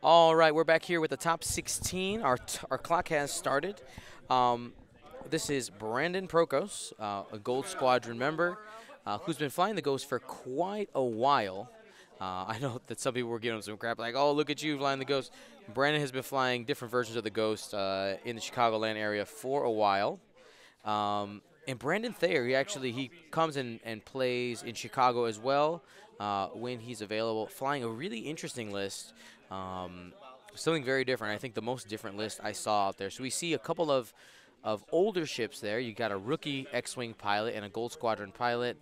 All right, we're back here with the top 16. Our clock has started. Um, this is Brandon Prokos, a Gold Squadron member, who's been flying the Ghost for quite a while. I know that some people were giving him some crap, like, "Oh, look at you flying the Ghost." Brandon has been flying different versions of the Ghost in the Chicagoland area for a while. And Brandon Thayer, he comes in and plays in Chicago as well when he's available, flying a really interesting list. Something very different. I think the most different list I saw out there. So we see a couple of older ships there. You got a rookie X-wing pilot and a Gold Squadron pilot,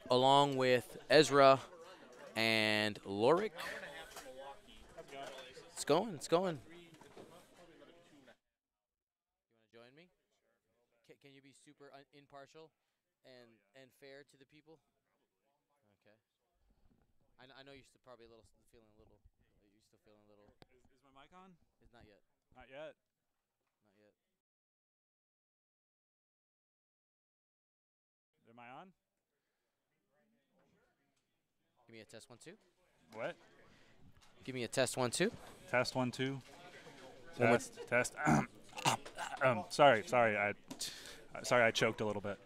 along with Ezra and Lowhhrick. It's going. It's going. You want to join me? Can you be super impartial and fair to the people? Okay. I know you're still probably a little feeling a little. You're still feeling a little. Is my mic on? It's not yet. Not yet. Not yet. Am I on? Give me a test 1 2. What? Give me a test 1 2. Test 1 2. One more. Test. Sorry. I choked a little bit.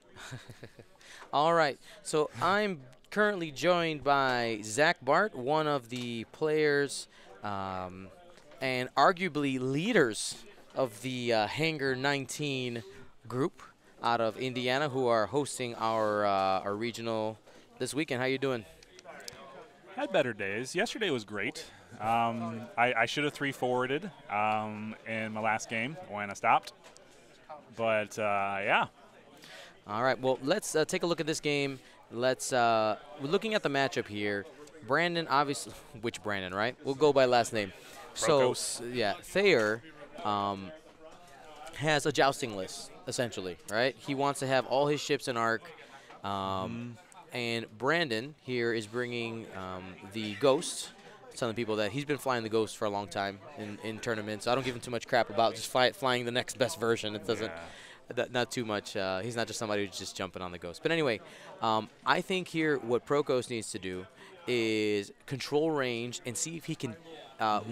All right. So I'm currently joined by Zach Bart, one of the players and arguably leaders of the Hangar 19 group out of Indiana, who are hosting our regional this weekend. How you doing? Had better days. Yesterday was great. I should have 3-forwarded in my last game when I stopped. But, yeah. All right. Well, let's take a look at this game. We're looking at the matchup here. Brandon, obviously, which Brandon, right? We'll go by last name. Prokos. So, yeah, Thayer has a jousting list, essentially, right? He wants to have all his ships in arc. And Brandon here is bringing the Ghost, telling people that he's been flying the Ghost for a long time in tournaments. So I don't give him too much crap about just flying the next best version. It doesn't, not too much. He's not just somebody who's just jumping on the Ghost. But anyway, I think here what Prokos needs to do is control range and see if he can,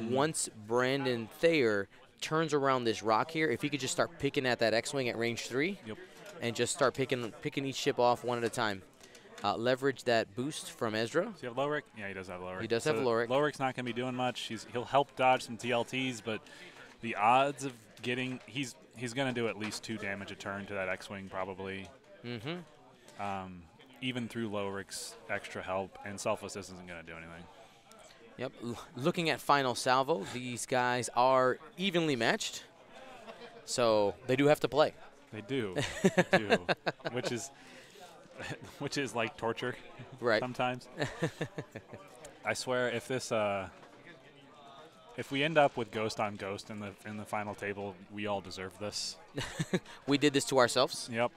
once Brandon Thayer turns around this rock here, if he could just start picking at that X-Wing at range 3 and just start picking each ship off one at a time. Leverage that boost from Ezra. Does he have Lowhhrick? Yeah, he does have Lowhhrick. He does have Lowhhrick. Lowhhrick's not going to be doing much. He'll help dodge some TLTs, but the odds of getting he's going to do at least 2 damage a turn to that X-wing probably. Even through Lowhhrick's extra help, and selflessness isn't going to do anything. Yep. Looking at final salvo, these guys are evenly matched, so they do have to play. They do. They do. Which is like torture, right? Sometimes. I swear, if we end up with Ghost on Ghost in the final table, we all deserve this. We did this to ourselves. Yep.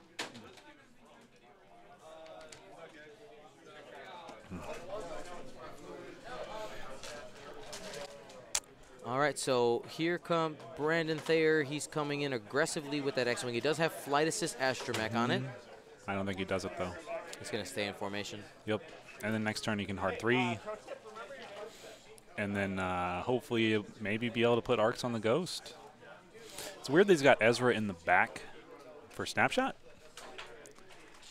All right, so here comes Brandon Thayer. He's coming in aggressively with that X-Wing. He does have Flight Assist Astromech on it. I don't think he does it, though. He's going to stay in formation. Yep. And then next turn he can hard 3. And then hopefully maybe be able to put arcs on the Ghost. It's weird that he's got Ezra in the back for Snapshot.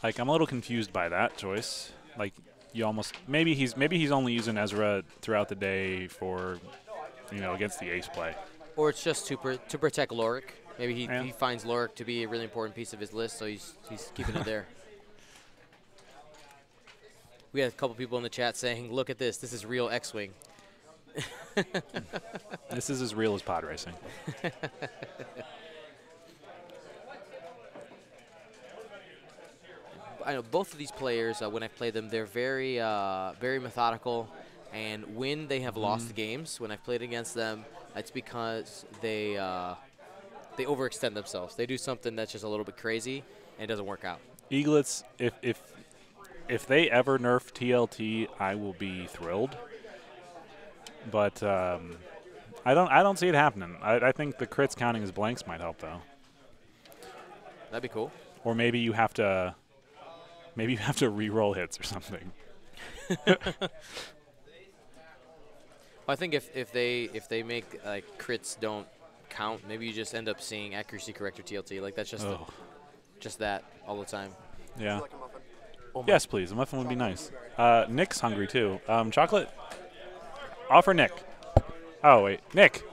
Like, I'm a little confused by that choice. Like, you almost maybe he's only using Ezra throughout the day for, against the ace play. Or it's just to protect Lowhhrick. Maybe he finds Lowhhrick to be a really important piece of his list, so he's keeping it there. We had a couple people in the chat saying, "Look at this. This is real X-Wing." This is as real as pod racing. I know both of these players, when I've played them, they're very methodical. And when they have lost games, when I've played against them, it's because they overextend themselves. They do something that's just a little bit crazy, and it doesn't work out. Eaglets, if they ever nerf TLT, I will be thrilled. But I don't see it happening. I think the crits counting as blanks might help, though. That'd be cool. Or maybe you have to re-roll hits or something. I think if they make like crits don't count, maybe you just end up seeing accuracy corrector TLT. Like that's just that all the time. Yeah. Oh Yes, please. A muffin would be nice. Nick's hungry too. Chocolate. Offer Nick. Oh wait, Nick.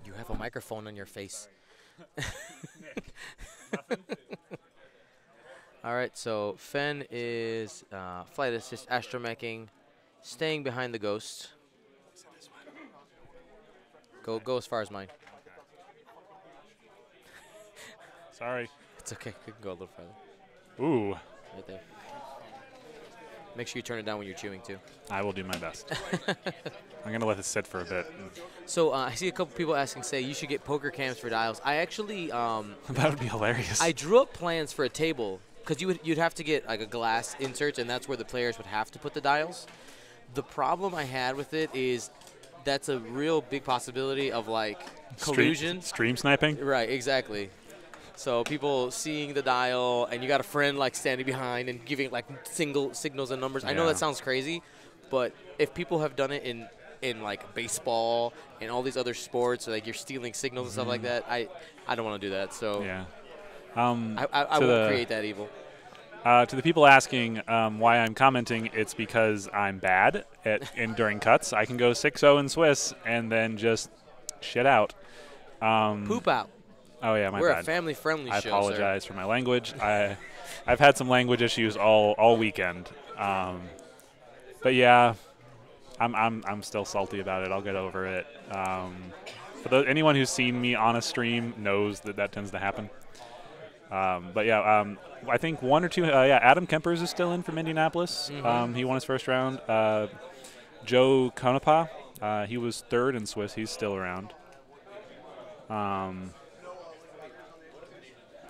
You have a microphone on your face. All right, so Fenn is flight assist astromeching, staying behind the ghost. Go as far as mine. Sorry. It's okay. You can go a little further. Ooh. Right there. Make sure you turn it down when you're chewing too. I will do my best. I'm gonna let this sit for a bit. So I see a couple people asking, say you should get poker cams for dials. I actually That would be hilarious. I drew up plans for a table because you'd have to get like a glass insert, and that's where the players would have to put the dials. The problem I had with it is that's a real big possibility of like collusion. Stream sniping? Right, exactly. So people seeing the dial, and you got a friend like standing behind and giving like single signals and numbers. I know Yeah. that sounds crazy, but if people have done it in like baseball and all these other sports, like you're stealing signals and stuff like that, I don't want to do that. So Yeah. I won't create that evil. To the people asking why I'm commenting, it's because I'm bad during cuts. I can go 6-0 in Swiss and then just shit out. Poop out. Oh yeah, my We're bad. a family-friendly I show, apologize for my language. I've had some language issues all weekend. But yeah, I'm still salty about it. I'll get over it. Anyone who's seen me on a stream knows that tends to happen. But yeah, I think one or two. Adam Kempers is still in from Indianapolis. He won his first round. Joe Konapa, he was third in Swiss. He's still around.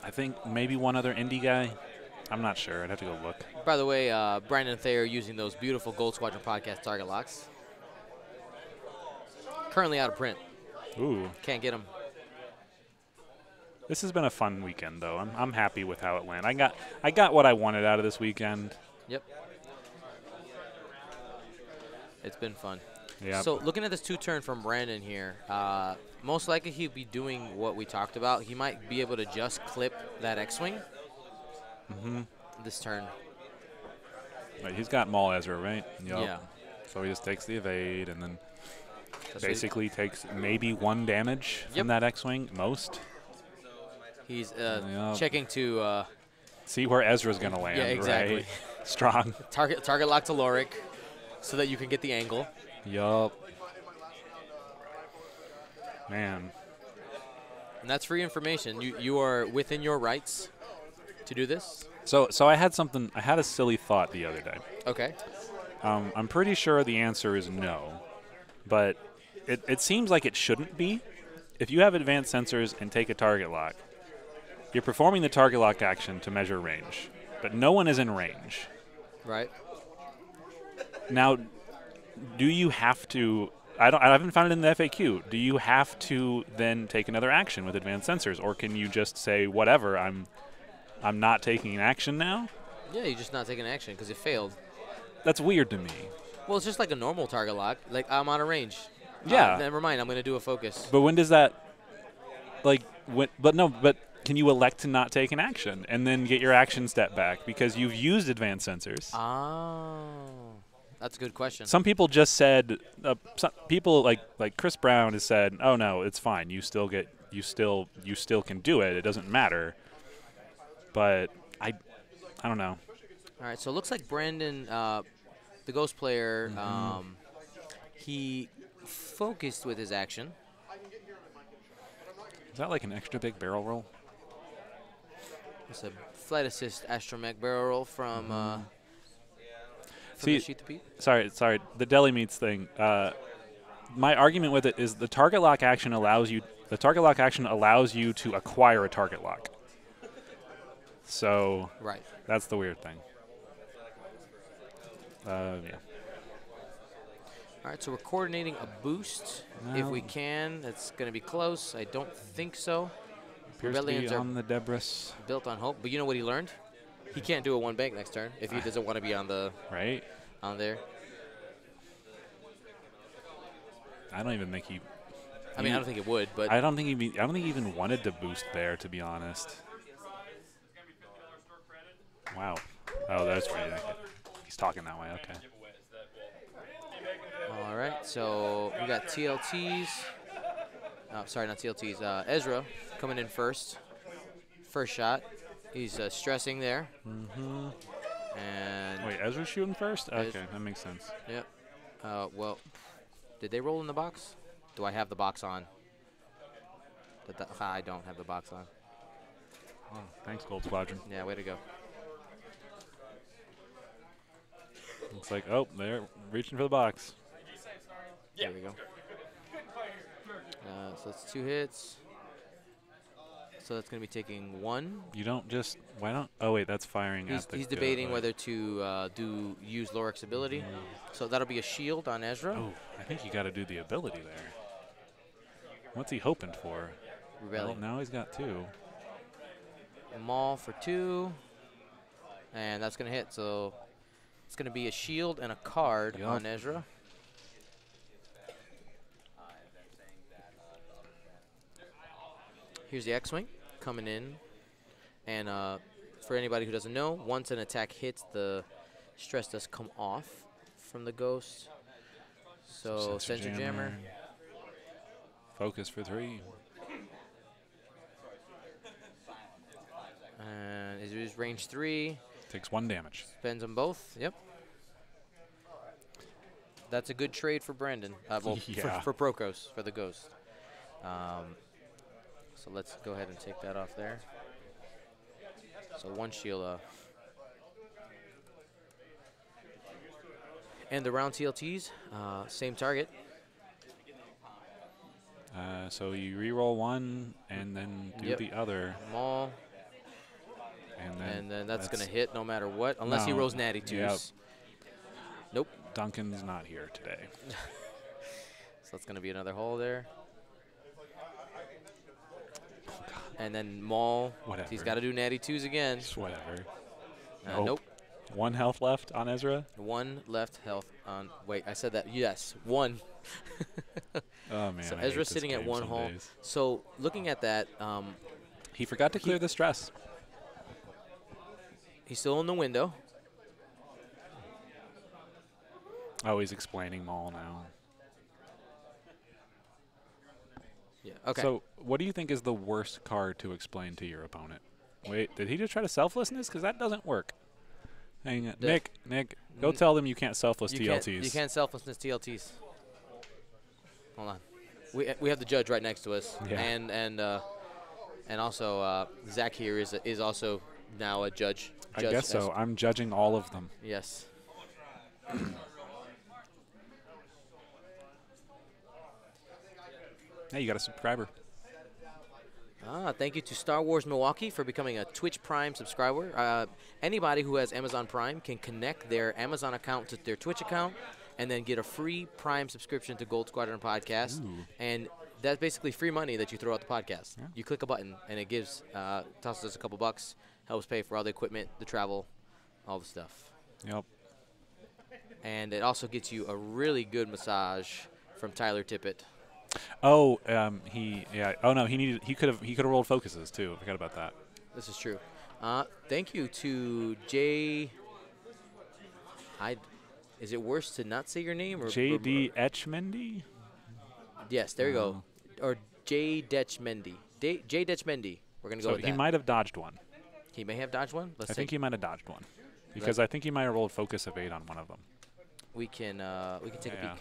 I think maybe one other indie guy. I'm not sure. I'd have to go look. By the way, Brandon Thayer using those beautiful Gold Squadron podcast target locks. Currently out of print. Ooh. Can't get them. This has been a fun weekend, though. I'm happy with how it went. I got what I wanted out of this weekend. Yep. It's been fun. Yeah. So looking at this 2-turn from Brandon here, most likely he'll be doing what we talked about. He might be able to just clip that X-Wing this turn. Right, he's got Maul Ezra, right? Yep. Yeah. So he just takes the evade and then That's basically takes maybe 1 damage Yep. from that X-Wing, most. He's Yep. checking to See where Ezra's going to land, yeah, exactly. right? Strong. Target lock to Lowhhrick so that you can get the angle. Yup. Man. And that's free information. You are within your rights to do this. So I had a silly thought the other day. Okay. I'm pretty sure the answer is no, but it seems like it shouldn't be. If you have advanced sensors and take a target lock, you're performing the target lock action to measure range, but no one is in range. Right. Now, do you have to? I haven't found it in the FAQ. Do you have to then take another action with advanced sensors, or can you just say whatever? I'm not taking an action now. Yeah, you're just not taking action because it failed. That's weird to me. Well, it's just like a normal target lock. Like, I'm out of range. Yeah. Never mind. I'm going to do a focus. But when does that, like, but can you elect to not take an action and then get your action step back because you've used advanced sensors? Oh, that's a good question. Some people just said, some people like Chris Brown has said, oh no, it's fine. You still can do it. It doesn't matter. But I don't know. All right, so it looks like Brandon, the Ghost player, he focused with his action. Is that like an extra big barrel roll? It's a flight assist astromech barrel roll from See, the Shoot the Pete. Sorry, the deli meats thing. My argument with it is the target lock action allows you to acquire a target lock. So Right. that's the weird thing. Yeah. All right, so we're coordinating a boost if we can. That's going to be close. I don't think so. Appears to be Rebellions are on the Debris. built on hope. But you know what he learned? He can't do a 1 bank next turn if he doesn't want to be on the Right? on there. I don't even think he. I mean, I don't think it would, but I don't think he even wanted to boost there, to be honest. Wow. Oh, that's pretty. He's talking that way. Okay. all right. So we got TLTs. Sorry, not TLTs. Ezra coming in first. First shot. He's stressing there. Mm-hmm. And Wait, Ezra's shooting first? Okay, that makes sense. Yep. Well, did they roll in the box? Do I have the box on? I don't have the box on. Oh, thanks, Gold Squadron. Yeah, way to go. Looks like, oh, they're reaching for the box. There we go. So that's 2 hits. So that's going to be taking 1. You don't just, why don't, oh wait, that's firing at the He's debating whether to use Lowhhrick's ability. So that'll be a shield on Ezra. Oh, I think you got to do the ability there. What's he hoping for? Rebellion. Well, now he's got 2. Maul for 2. And that's going to hit. So it's going to be a shield and a card on Ezra. Here's the X-Wing coming in. And for anybody who doesn't know, once an attack hits, the stress does come off from the ghost. So Sensor Jammer. Focus for 3. And it is range 3. Takes 1 damage. Spends them both. Yep. That's a good trade for Brandon. Well, yeah. for Prokos, for the ghost. So let's go ahead and take that off there. So 1 shield. And the round TLTs, same target. So you re-roll 1 and then do the other. Maul. And then that's going to hit no matter what, unless he rolls natty 2s. Yep. Nope. Duncan's not here today. So that's going to be another hole there. And then Maul, whatever. He's got to do natty 2s again. Just whatever. Nope. 1 health left on Ezra? 1 left health on, wait, I said that, yes, 1. Oh, man. So Ezra's sitting at 1 hull. Days. So looking at that. He forgot to clear the stress. He's still in the window. Oh, he's explaining Maul now. Yeah, okay. So what do you think is the worst card to explain to your opponent? Wait, did he just try to selflessness? Because that doesn't work. Hang on. Nick, go tell them you can't selfless TLTs. You can't selflessness TLTs. Hold on. We have the judge right next to us. Yeah. And also Zach here is also now a judge. I guess so. I'm judging all of them. Yes. Hey, you got a subscriber. Thank you to Star Wars Milwaukee for becoming a Twitch Prime subscriber. Anybody who has Amazon Prime can connect their Amazon account to their Twitch account and then get a free Prime subscription to Gold Squadron Podcast. Ooh. And that's basically free money that you throw out the podcast. Yeah. You click a button, and it gives tosses us a couple bucks, helps pay for all the equipment, the travel, all the stuff. Yep. And it also gets you a really good massage from Tyler Tippett. Oh, Oh no, he could have rolled focuses too. I forgot about that. This is true. Thank you to Jay. Is it worse to not say your name or J.D. Etchmendy? Yes, there you go. Or J. Detchmendy. J. Detchmendy. We're gonna go with that. So he might have dodged one. He may have dodged one. I think he might have dodged one because I think he might have rolled focus of 8 on one of them. We can take a peek.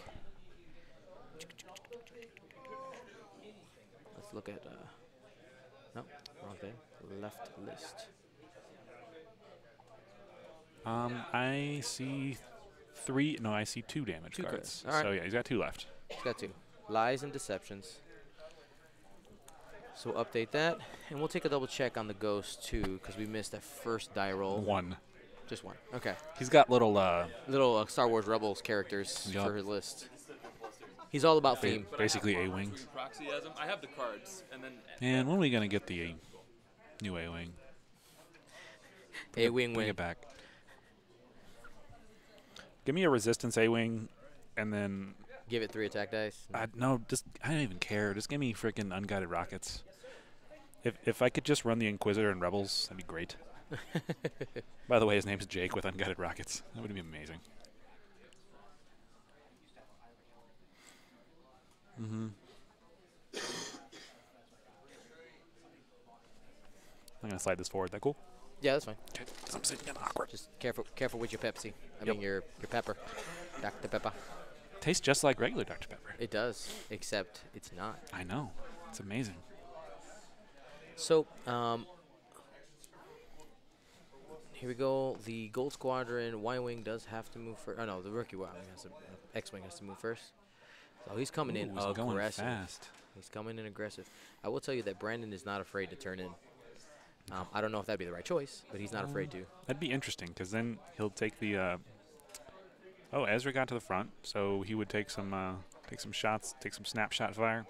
Let's look at. No, wrong thing. Left list. I see 3. No, I see 2 damage 2 cards. All right. So yeah, he's got 2 left. He's got 2. Lies and deceptions. So we'll update that, and we'll take a double check on the ghost too, because we missed that first die roll. 1. Just 1. Okay. He's got little Star Wars Rebels characters Yep. for his list. He's all about theme. Basically A-wings. I have the cards, and then. And when are we gonna get the new A-wing? A-wing Bring win. it back. Give me a resistance A-wing, and then Give it 3 attack dice. No, I don't even care. Just give me freaking unguided rockets. If I could just run the Inquisitor and Rebels, that'd be great. By the way, his name is Jake with unguided rockets. That would be amazing. I'm gonna slide this forward. That cool? Yeah, that's fine. Okay, 'cause I'm sitting getting awkward. Just careful with your Pepsi. I mean your pepper, Dr. Pepper. Tastes just like regular Dr. Pepper. It does, except it's not. I know. It's amazing. So, here we go. The Gold Squadron Y-Wing does have to move first. Oh, no, the rookie Y-Wing X-Wing has to move first. So he's coming in he's going aggressive. fast. He's coming in aggressive. I will tell you that Brandon is not afraid to turn in. I don't know if that'd be the right choice, but he's not afraid to. That'd be interesting, because then he'll take the... Oh, Ezra got to the front, so he would take some shots, take some snapshot fire.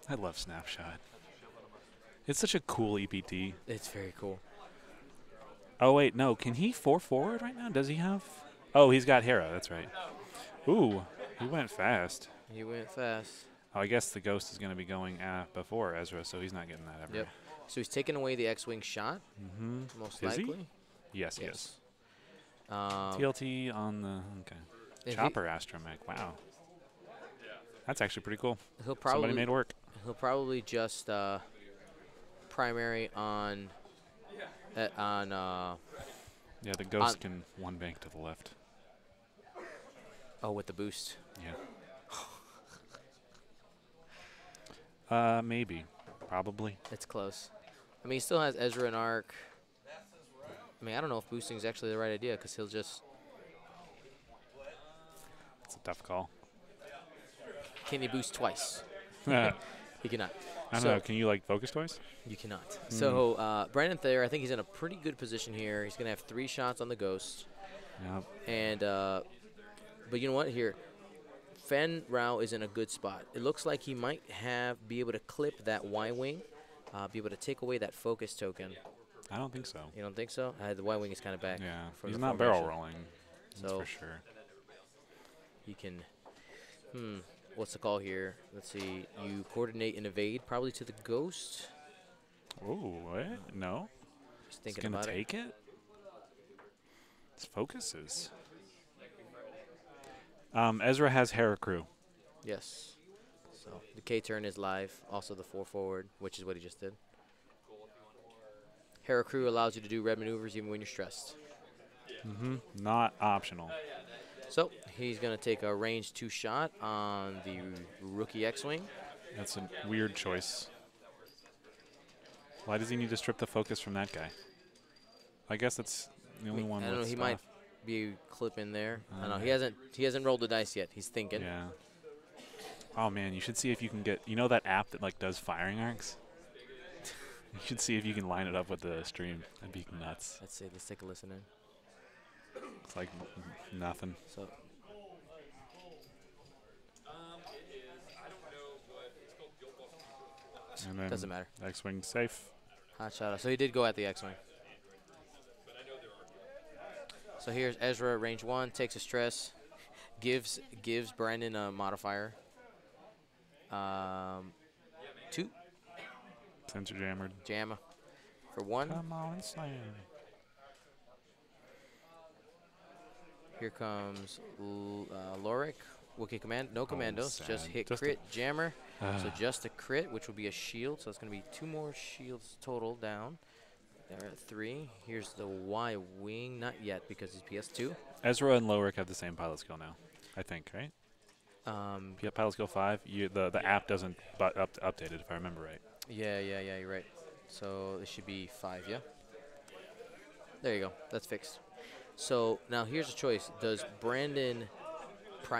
I love snapshot. It's such a cool EPT. It's very cool. Oh, wait, no. Can he 4 forward right now? Does he have? Oh, he's got Hera. That's right. Ooh, he went fast. He went fast. Oh, I guess the Ghost is going to be going before Ezra, so he's not getting that ever. Yep. So he's taking away the X-Wing shot, most Is he? likely. Yes, he Yes. is. TLT on the If Chopper Astromech. Wow. That's actually pretty cool. He'll Somebody probably made work. He'll probably just primary on Yeah, the Ghost can one bank to the left. oh, with the boost. Yeah. Maybe. Probably. It's close. I mean, he still has Ezra and Arc. I mean, I don't know if boosting is actually the right idea because he'll just. It's a tough call. Can he boost twice? I He cannot. don't know. Can you, like, focus twice? You cannot. So, Brandon Thayer, I think he's in a pretty good position here. He's going to have 3 shots on the Ghost. Yep. And, but you know what? Here, Fenn Rao is in a good spot. It looks like he might be able to clip that Y-Wing, be able to take away that focus token. I don't think so. You don't think so? The Y-Wing is kind of back. Yeah. from He's the not formation. barrel rolling. That's So for sure. he can, what's the call here? Let's see. You coordinate and evade probably to the Ghost. Ooh, what? No? Just He's thinking going about to it. take it? His focuses. Ezra has Hera Crew. Yes. So the K turn is live. Also the 4 forward, which is what he just did. Hera Crew allows you to do red maneuvers even when you're stressed. Not optional. So he's going to take a range 2 shot on the rookie X-Wing. That's a weird choice. Why does he need to strip the focus from that guy? I guess that's the only one. I don't know. with He stuff. might be clipping there. I don't know. He hasn't rolled the dice yet. He's thinking. Yeah. Oh man, you should see if you can get. You know that app that like does firing arcs? You should see if you can line it up with the stream. That'd be nuts. Let's see. Let's take a listen in. It's like nothing. So And then doesn't matter. X-wing safe. Hot shot. So he did go at the X-Wing. So here's Ezra, range 1, takes a stress, gives Brandon a modifier. 2, Sensor jammered. jam for 1. Come on, slam. Here comes Lowhhrick. Wookiee command, no commandos, just sad. hit Just crit jammer. So Ah. just a crit, which will be a shield. So it's going to be 2 more shields total down. They're at 3. Here's the Y-Wing, not yet because he's PS2. Ezra and Lowhhrick have the same pilot skill now, I think, right? Pilot skill 5. The app doesn't update it if I remember right. Yeah, you're right. So it should be 5, yeah? There you go. That's fixed. So now here's a choice. Does Brandon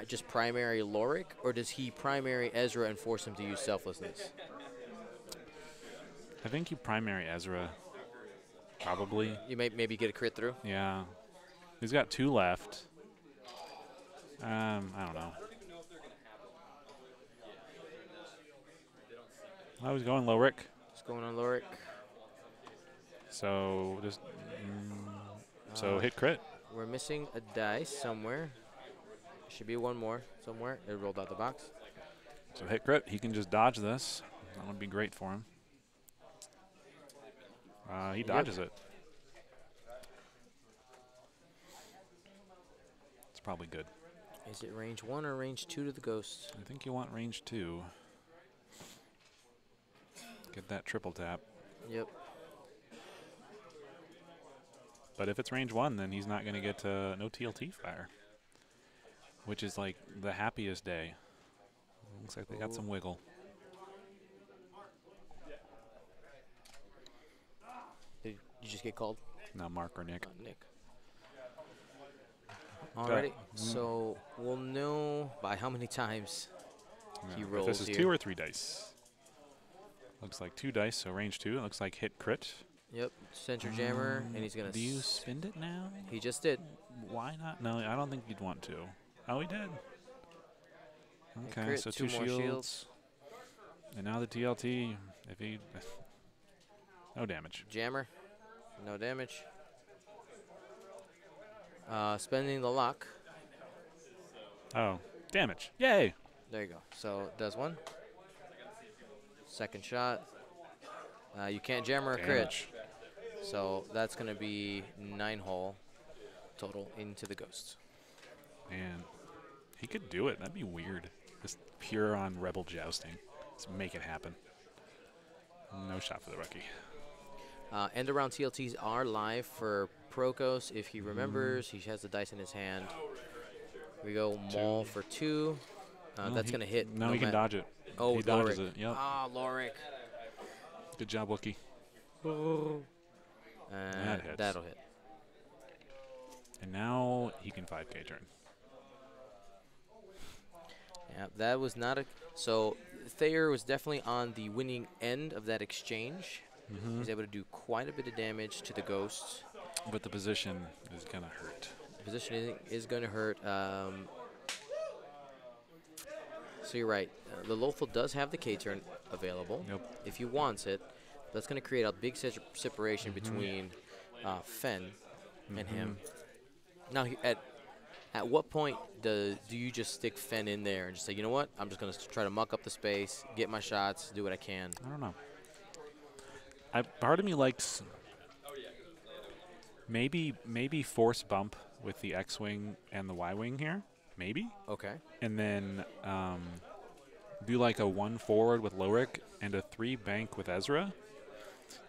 just primary Lowhhrick, or does he primary Ezra and force him to use selflessness? I think you primary Ezra. Probably. You may maybe get a crit through. Yeah. He's got 2 left. I don't know. I was going Lowhhrick. What's going on, Lowhhrick? So just so hit crit. We're missing a dice somewhere. Should be one more somewhere. It rolled out the box. So hit crit. He can just dodge this. That would be great for him. He dodges it. It's probably good. Is it range 1 or range 2 to the ghost? I think you want range 2. Get that triple tap. Yep. But if it's range 1, then he's not going to get no TLT fire, which is like the happiest day. Looks like they got some wiggle. Did you just get called? No, Mark or Nick. Nick. Alrighty, so we'll know by how many times he rolls if this is here. 2 or 3 dice. Looks like 2 dice, so range 2. It looks like hit crit. Yep, center jammer, and he's gonna. Do you spend it now? He just did. Why not? No, I don't think you'd want to. Oh, he did. Okay, crit, so 2 2 more shields. And now the TLT. If he, no damage. Jammer, no damage. Spending the lock. Oh, damage! Yay! There you go. So it does 1. Second shot. You can't jammer a crit. Damage. So that's going to be 9 hull total into the ghost. Man, he could do it. That'd be weird. Just pure on Rebel Jousting. Let's make it happen. No shot for the rookie. End around TLTs are live for Prokos. If he remembers, he has the dice in his hand. We go Maul for 2. That's going to hit. No, he can dodge it. Oh, he dodges Lowhhrick. it. Yep. Ah, Lowhhrick. Good job, Wookie. And hits. that'll hit. And now he can 5K turn. Yeah, that was not a. So Thayer was definitely on the winning end of that exchange. He's able to do quite a bit of damage to the ghost. But the position is going to hurt. The position is going to hurt. So you're right. The Lothal does have the K-turn available. Yep. If he wants it, that's going to create a big separation between Fenn and him. Now, at what point do you just stick Fenn in there and just say, you know what, I'm just going to try to muck up the space, get my shots, do what I can? I don't know. Part of me likes maybe force bump with the X-Wing and the Y-Wing here. Maybe. Okay. And then do like a 1 forward with Lowhhrick and a 3 bank with Ezra,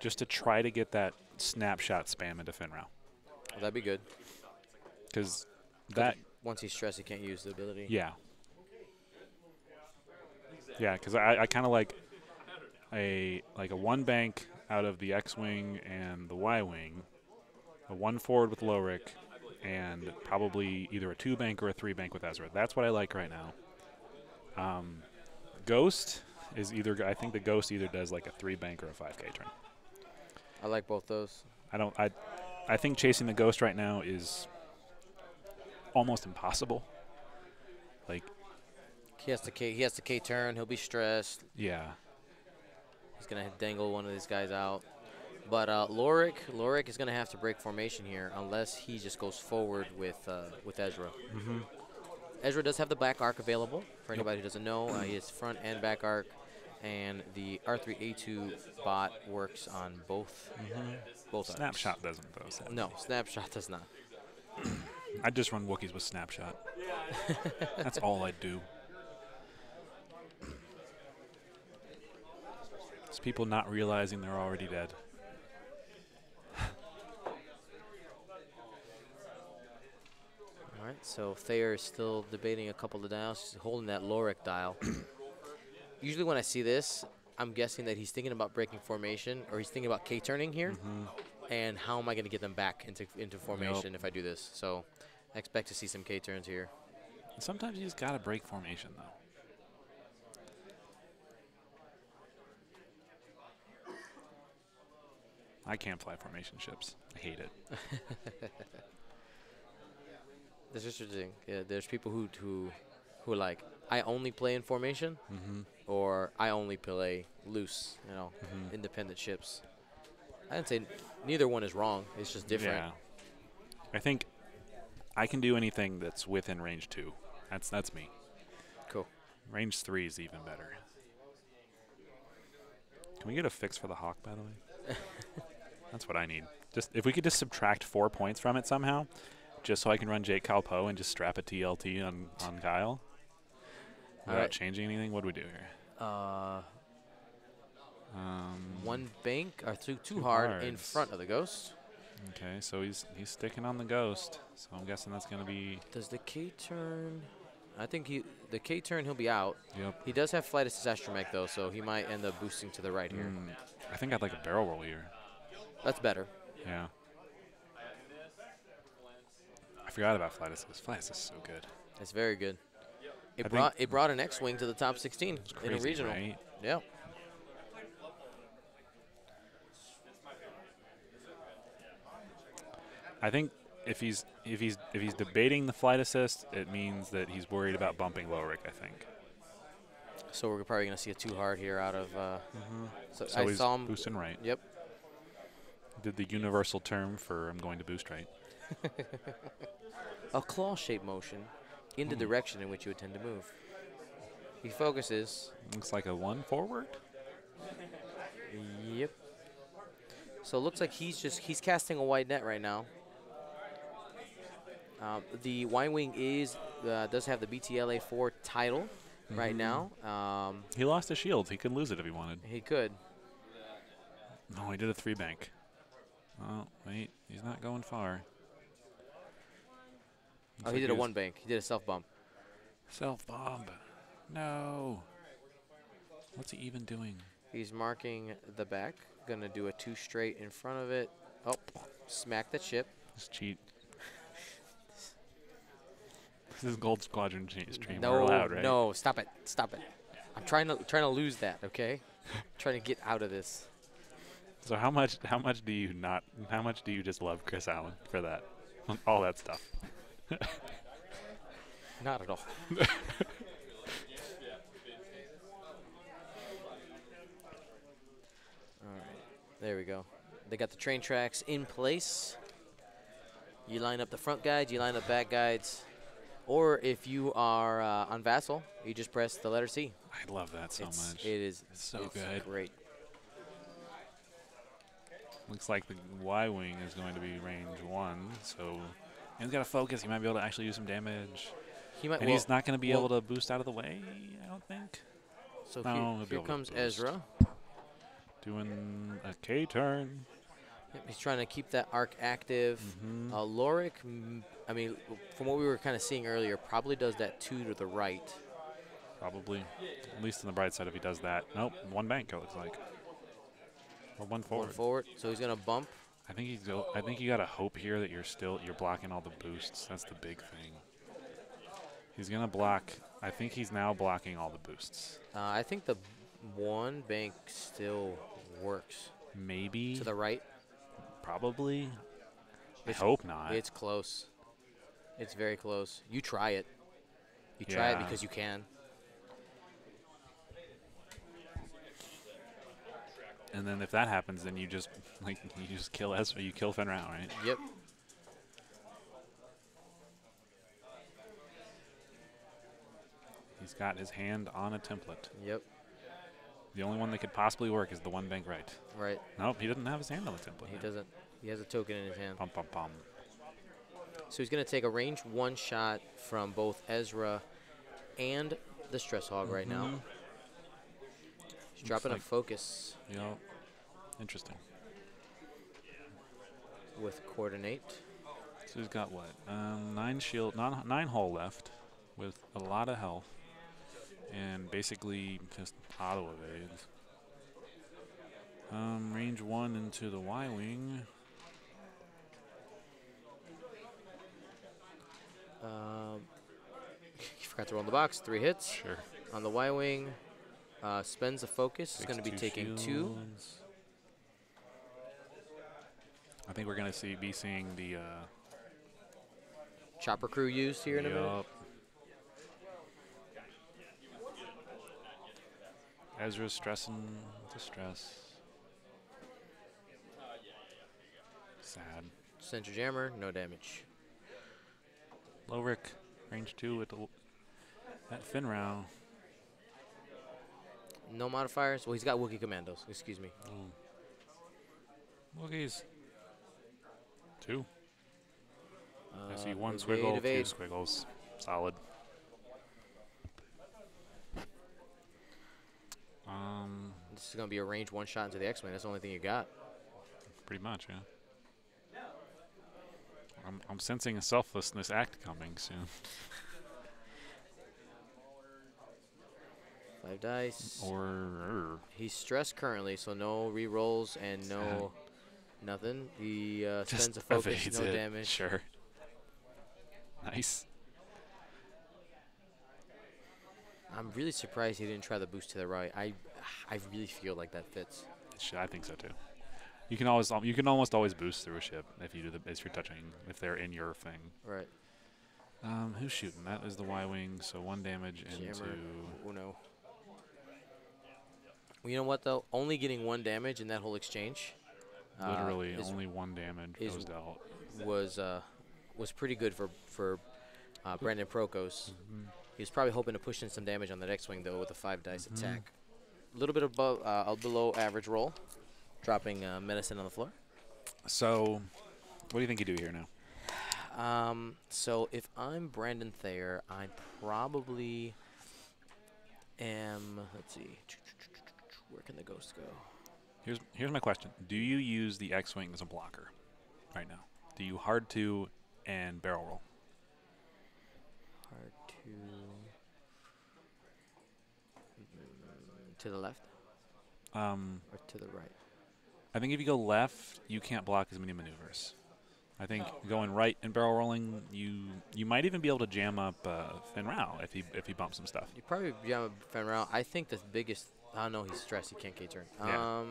just to try to get that snapshot spam into Finrau. Well, that'd be good. Because that once he's stressed, he can't use the ability. Yeah. Yeah, because I kind of like a 1 bank out of the X-Wing and the Y-Wing, a 1 forward with Lowhhrick, and probably either a 2 bank or a 3 bank with Ezra. That's what I like right now. Ghost is either, I think the Ghost either does like a 3 bank or a 5K turn. I like both those. I think chasing the Ghost right now is almost impossible. Like, he has to K turn. He'll be stressed. yeah. He's gonna dangle one of these guys out. But Lowhhrick is gonna have to break formation here unless he just goes forward with Ezra. Ezra does have the back arc available for anybody who doesn't know. He has front and back arc, and the R3A2 bot works on both. Both Snapshot arcs. doesn't though. No, Snapshot does not. I just run Wookiees with Snapshot. That's all I do. It's people not realizing they're already dead. All right, so Thayer is still debating a couple of dials. He's holding that Lowhhrick dial. Usually when I see this, I'm guessing that he's thinking about breaking formation, or he's thinking about K-turning here. And how am I going to get them back into formation if I do this? So I expect to see some K-turns here. Sometimes you just got to break formation, though. I can't fly formation ships. I hate it. That's interesting. Yeah, there's people who are like, I only play in formation, or I only play loose, independent ships. I didn't say neither one is wrong. It's just different. Yeah. I think I can do anything that's within range 2. That's me. Cool. Range 3 is even better. Can we get a fix for the hawk, by the way? That's what I need. Just if we could just subtract 4 points from it somehow, just so I can run Jake Calpo and just strap a TLT on Kyle without changing anything. What do we do here? One bank or too hard in front of the ghost. Okay, so he's sticking on the ghost. So I'm guessing that's going to be. Does the K turn? I think the K turn he'll be out. Yep. He does have flight assist astromech though, so he might end up boosting to the right here. I think I'd like a barrel roll here. That's better. Yeah. I forgot about flight assist. Flight assist is so good. It's very good. It brought an X-wing to the top 16 crazy, in a regional. Right? Yeah. I think if he's debating the flight assist, it means that he's worried about bumping Lowhhrick, I think. So we're probably going to see a too hard here out of. So So I he's saw him boosting right. Yep. Did the universal term for I'm going to boost right. A claw-shaped motion in the direction in which you intend to move. He focuses. Looks like a 1 forward. Yep. So it looks like he's casting a wide net right now. The Y-wing does have the BTLA 4 title right now. He lost his shield. He could lose it if he wanted. He could. No, he did a 3 bank. Oh, wait. He's not going far. He did a 1 bank. He did a self-bump. Self-bomb. No. What's he even doing? He's marking the back. Gonna do a 2 straight in front of it. Oh, smack the chip. Just cheat. This is Gold Squadron stream. No, We're allowed, right? no, stop it, stop it. I'm trying to lose that, okay? Trying to get out of this. So how much do you just love Chris Allen for that? All that stuff. Not at all. All right, there we go. They got the train tracks in place. You line up the front guides, you line up back guides. Or if you are on Vassal, you just press the letter C. I love that so much. It's so good. Great. Looks like the Y-wing is going to be range 1, so he's got to focus. He might be able to actually do some damage. He might. And he's not going to be able to boost out of the way, I don't think. So No, here comes to boost. Ezra. Doing a K-turn. Yep, he's trying to keep that arc active. Lowhhrick, I mean, from what we were kind of seeing earlier, probably does that 2 to the right. Probably. At least on the bright side if he does that. Nope, 1 bank it looks like. Or 1 forward. 1 forward. So he's gonna bump. I think you gotta hope here that you're blocking all the boosts. That's the big thing. He's gonna block. I think he's now blocking all the boosts. I think the 1 bank still works. Maybe. To the right. Probably. I hope not. It's close. It's very close. You try it. You try it because you can. And then if that happens, then you just kill Ezra. You kill Fenn Rau, right? Yep. He's got his hand on a template. Yep. The only one that could possibly work is the 1 bank right. Right. Nope, he doesn't have his hand on the template. He doesn't. He has a token in his hand. Pum, pum, pum. So he's going to take a range 1 shot from both Ezra and the Stress Hog right now. He's dropping a focus. Yep. Interesting. With coordinate. So he's got what? 9 hull left with a lot of health. And basically just auto evades. Range 1 into the Y-wing. You forgot to roll in the box. 3 hits. Sure. On the Y-wing. Spends a focus. Is going to be taking 2. I think we're going to be seeing the chopper crew used here in a minute. Ezra's stressing distress. Sad. Center jammer, no damage. Lowhhrick, range 2 with the That Finrow. No modifiers. Well, he's got Wookiee Commandos. Excuse me. Wookiees. 2. I see 1 evade, squiggle, 2 evade. squiggles. Solid. This is going to be a range one-shot into the X-Wing. That's the only thing you got. Pretty much, yeah. I'm sensing a selflessness act coming soon. 5 dice. Or He's stressed currently, so no re-rolls and no nothing. He spends a focus, evades no it. damage. Sure. Nice. I'm really surprised he didn't try the boost to the right. I really feel like that fits. I think so too. You can almost always boost through a ship if you do if you're touching, if they're in your thing. Right. Who's shooting? That is the Y-wing, so 1 damage into. Jammer. Uno. Well, you know what though? Only getting 1 damage in that whole exchange. Literally only 1 damage was dealt. Was pretty good for Brandon Prokos. He was probably hoping to push in some damage on that X-Wing though with a 5 dice attack. A little bit above, below average roll, dropping medicine on the floor. So, what do you think you do here now? So if I'm Brandon Thayer, I probably am. Let's see. Where can the ghost go? Here's my question. Do you use the X-Wing as a blocker right now? Do you hard 2 and barrel roll? Hard to the left? Or to the right? I think if you go left, you can't block as many maneuvers. I think going right and barrel rolling, you might even be able to jam up Fenn Rau if he bumps some stuff. You probably jam up Fenn Rau. I think the biggest. I know he's stressed. He can't K-turn. Yeah.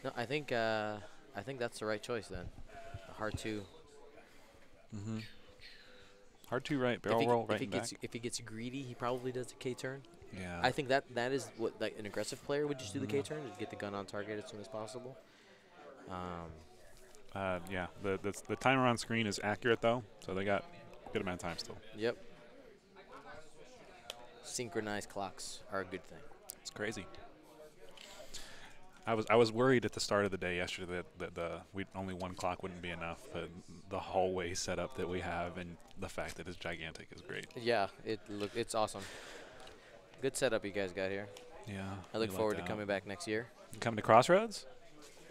No, I think that's the right choice then. Hard 2. Hard 2 right, barrel roll right and back. If he gets greedy, he probably does a K-turn. Yeah. I think that is what like an aggressive player would just do the K-turn to get the gun on target as soon as possible. Yeah. The timer on screen is accurate though, so they got a good amount of time still. Yep. Synchronized clocks are a good thing. It's crazy. I was worried at the start of the day yesterday that only 1 clock wouldn't be enough, but the hallway setup that we have and the fact that it's gigantic is great. Yeah, it's awesome. Good setup you guys got here. Yeah. I look forward to coming back next year. You coming to Crossroads?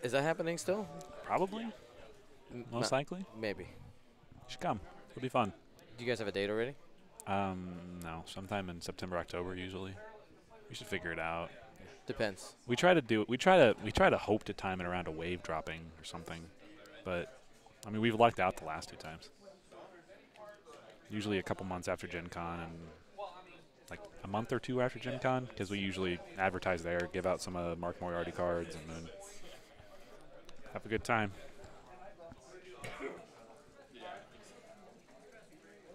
Is that happening still? Probably. Most likely. Maybe. You should come. It'll be fun. Do you guys have a date already? No. Sometime in September, October usually. We should figure it out. Depends. We try to hope to time it around a wave dropping or something, but I mean we've lucked out the last 2 times. Usually a couple months after Gen Con and like a month or 2 after Gen Con, because we usually advertise there, give out some Mark Moriarty cards, and then have a good time.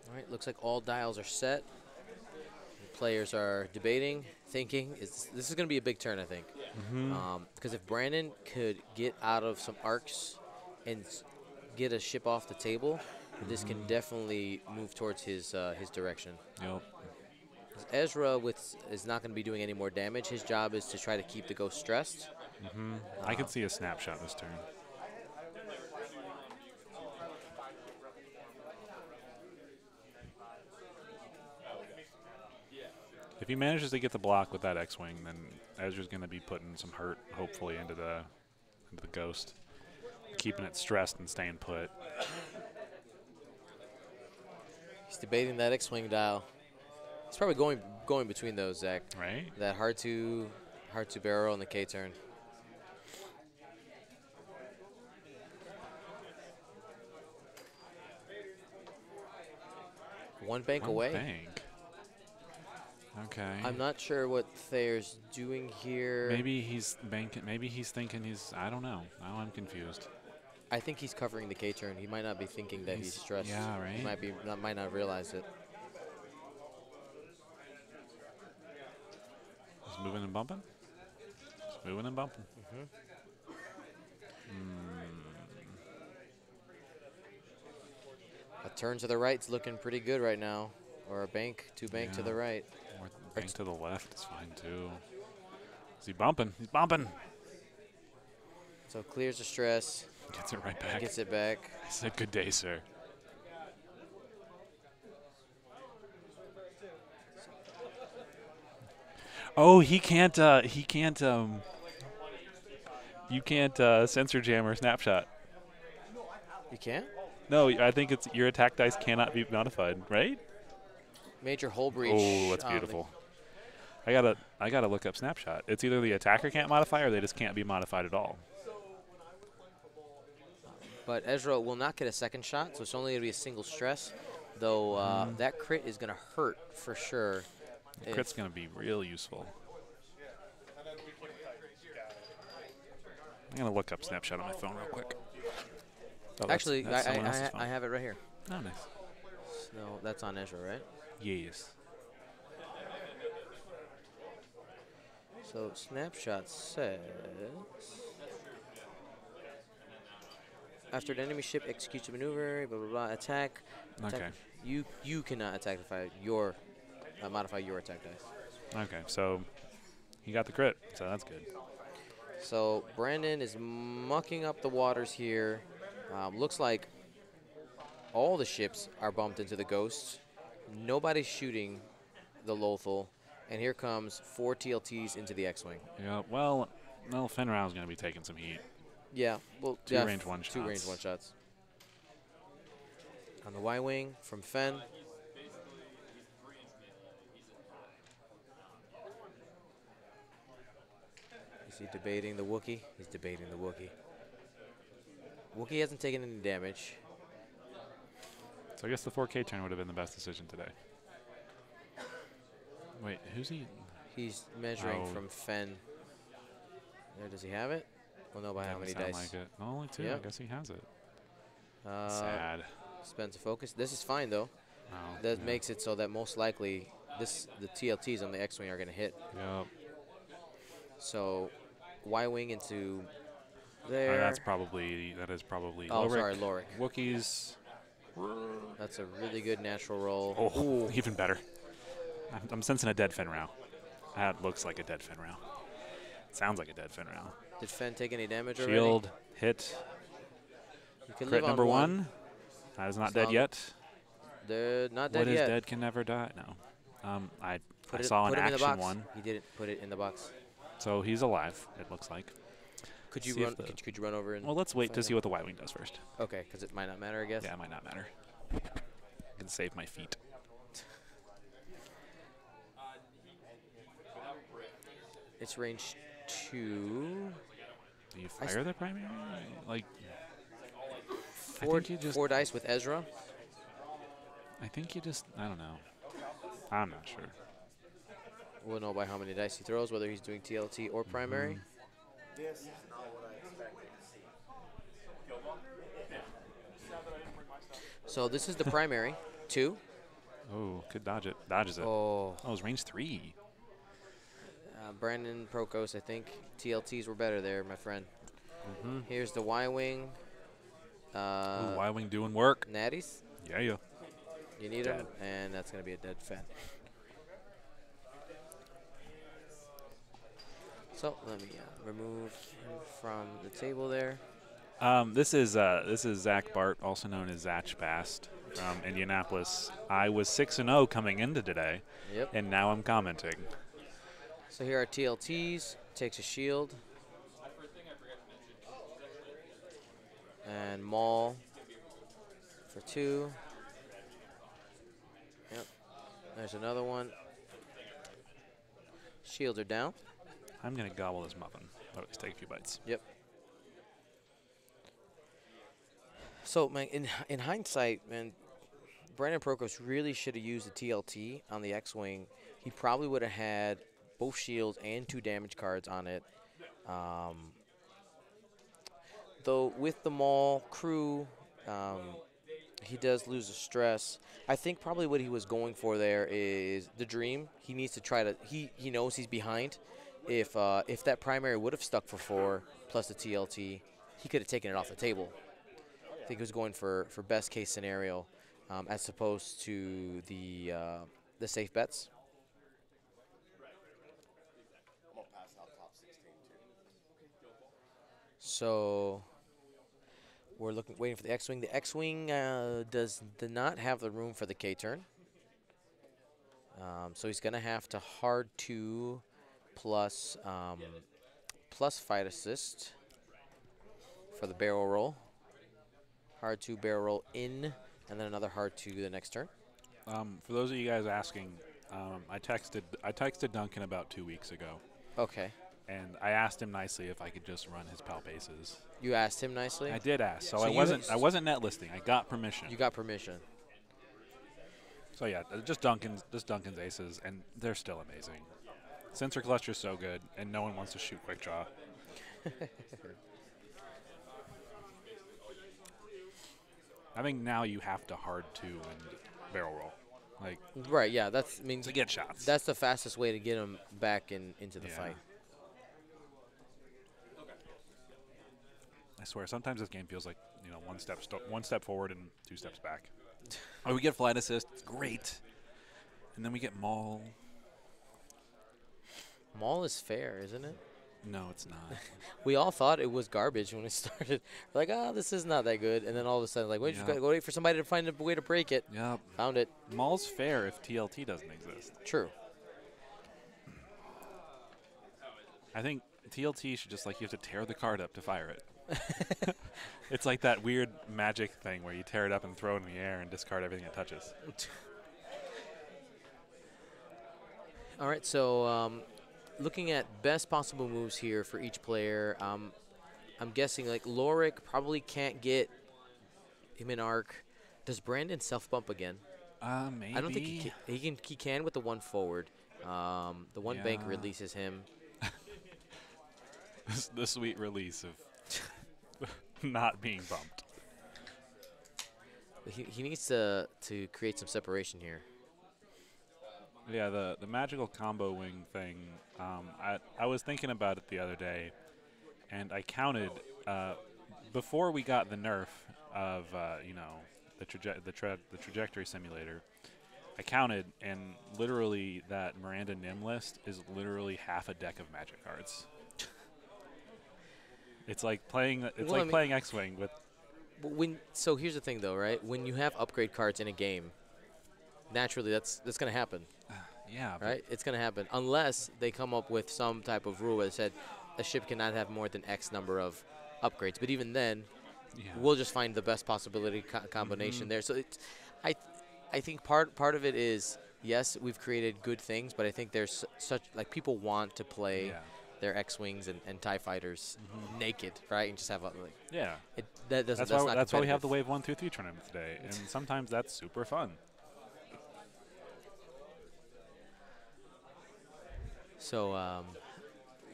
All right. Looks like all dials are set. Players are debating, thinking. This is going to be a big turn, I think. Because if Brandon could get out of some arcs and get a ship off the table, this can definitely move towards his direction. Yep. Ezra is not going to be doing any more damage. His job is to try to keep the ghost stressed. I could see a snapshot this turn. If he manages to get the block with that X-Wing, then Ezra's going to be putting some hurt, hopefully, into the ghost, keeping it stressed and staying put. He's debating that X-Wing dial. He's probably going between those, Zach. Right? That hard to barrel and the K-turn. One bank away. Bank. Okay. I'm not sure what Thayer's doing here. Maybe he's banking. Maybe he's thinking he's. I don't know. Now I'm confused. I think he's covering the K-turn. He might not be thinking that he's stressed. Yeah, right. He might not realize it. He's moving and bumping. He's moving and bumping. A turn to the right's looking pretty good right now. Or a bank, two bank to Yeah. the right. Or bank to the left is fine too. Is he bumping? He's bumping. So clears the stress, Gets it right back. gets it back. I said good day, sir. Oh, he can't. You can't sensor jam or snapshot. You can't? No, I think it's your attack dice cannot be modified, right? Major hull breach. Oh, that's beautiful. I gotta look up snapshot. It's either the attacker can't modify or they just can't be modified at all. But Ezra will not get a second shot, so it's only going to be a single stress. Though that crit is going to hurt for sure. The crit's gonna be real useful. I'm gonna look up snapshot on my phone real quick. Oh, Actually, that's someone else's phone. I have it right here. Oh, nice. No, that's on Ezra, right? Yes. So snapshot says, after an enemy ship executes a maneuver, blah blah blah, attack. Okay. You cannot modify your attack dice. Okay, so he got the crit, so that's good. So Brandon is mucking up the waters here. Looks like all the ships are bumped into the ghosts. Nobody's shooting the Lothal. And here comes 4 TLTs into the X-Wing. Yeah, well, Fenn Rau's going to be taking some heat. Yeah, well, Two range one shots. 2 range one shots. On the Y-Wing from Fenn. Is he debating the Wookiee? He's debating the Wookiee. Wookiee hasn't taken any damage. So I guess the 4K turn would have been the best decision today. Wait, who's he? He's measuring Oh. from Fenn. There, does he have it? We'll know by how many Doesn't dice. sound like it. No, only 2. Yep. I guess he has it. Sad. Sad. Spends a focus. This is fine though. Oh, That yeah. makes it so that most likely the TLTs on the X-Wing are going to hit. Yep. So Y-Wing into Oh, there. that is probably Oh, Lowhhrick. sorry, Lowhhrick. Wookiees. That's a really good natural roll. Oh, Ooh. even better. I'm sensing a dead Fenn Rau. That looks like a dead Fenn Rau. Sounds like a dead Fenn Rau. Did Fenn take any damage already? Shield, hit. You can Crit live on number 1. That is not dead Solid. yet. They're not What dead is yet. dead can never die. No. I Put saw an him in the action box. one. He didn't put it in the box. So he's alive, it looks like. Could you See if run? the- Could you run over and? Well, let's wait to find see him? what the Y-Wing does first. Okay, because it might not matter, I guess. Yeah, it might not matter. I can save my feet. It's range 2. Do you fire the primary? Like, Four, think you just- 4 dice with Ezra. I think you just, I don't know. I'm not sure. We'll know by how many dice he throws, whether he's doing TLT or primary. So this is the primary. 2. Oh, could dodge it. Dodges it. Oh, Oh, it's range 3. Brandon Prokos, I think. TLTs were better there, my friend. Mm-hmm. Here's the Y-Wing. Ooh, Y-Wing doing work. Natties. Yeah, yeah. You need Dead. him, and that's going to be a dead Fenn. So let me remove him from the table there. This is Zach Bart, also known as Zach Bast from Indianapolis. I was 6-0 coming into today, Yep. and now I'm commenting. So here are TLTs. Takes a shield. And Maul for 2. Yep. There's another one. Shields are down. I'm gonna gobble this muffin. Let us take a few bites. Yep. So, man, in hindsight, man, Brandon Prokos really should have used the TLT on the X-Wing. He probably would have had both shields and 2 damage cards on it. Though with the Maul crew, he does lose the stress. I think probably what he was going for there is the dream. He needs to try to. He knows he's behind. If that primary would have stuck for 4 plus the TLT, he could have taken it off the table. I think he was going for best case scenario. as opposed to the safe bets. So we're waiting for the X-Wing. The X-Wing does not have the room for the K-turn. So he's going to have to hard 2 plus, plus fight assist for the barrel roll. Hard 2 barrel roll in, and then another hard 2 the next turn. For those of you guys asking, I texted Duncan about 2 weeks ago. Okay. And I asked him nicely if I could just run his pal bases. You asked him nicely? I did ask, so So I wasn't net listing. I got permission. You got permission. So yeah, just Duncan's aces, and they're still amazing. Sensor cluster's so good, and no one wants to shoot quick draw. I think now you have to hard 2 and barrel roll, like Right, yeah, that's to get shots. that's the fastest way to get him back into the Yeah. fight. I swear, sometimes this game feels like, you know, one step forward and 2 steps back. Oh, we get flight assist, it's great, and then we get maul. Maul is fair, isn't it? No, it's not. We all thought it was garbage when it started. We're like, oh, this is not that good. And then all of a sudden, like, wait, Yeah. just gotta go wait for somebody to find a way to break it. Yep. Found it. Maul's fair if TLT doesn't exist. True. I think TLT should just, like, you have to tear the card up to fire it. It's like that weird magic thing where you tear it up and throw it in the air and discard everything it touches. All right, so looking at best possible moves here for each player, I'm guessing like Lowhhrick probably can't get him in arc. Does Brandon self bump again? Maybe. I don't think he can with the 1 forward. The 1 bank Yeah. releases him. The sweet release of not being bumped. He needs to create some separation here. Yeah, the magical combo wing thing, I was thinking about it the other day, and I counted, before we got the nerf of, you know, the trajectory simulator, I counted, and literally that Miranda Nim list is literally half a deck of magic cards. It's like playing, playing X-Wing with. So here's the thing, though, right? When you have upgrade cards in a game, naturally that's going to happen. Yeah. Right? It's going to happen unless they come up with some type of rule that said a ship cannot have more than X number of upgrades. But even then, we'll just find the best possibility combination there. So it's, I think part of it is, yes, we've created good things, but I think there's such, like, people want to play their X-Wings and TIE fighters naked, right? And just have a, like, That's why we have the Wave 1 through 3 tournament today, and sometimes that's super fun. So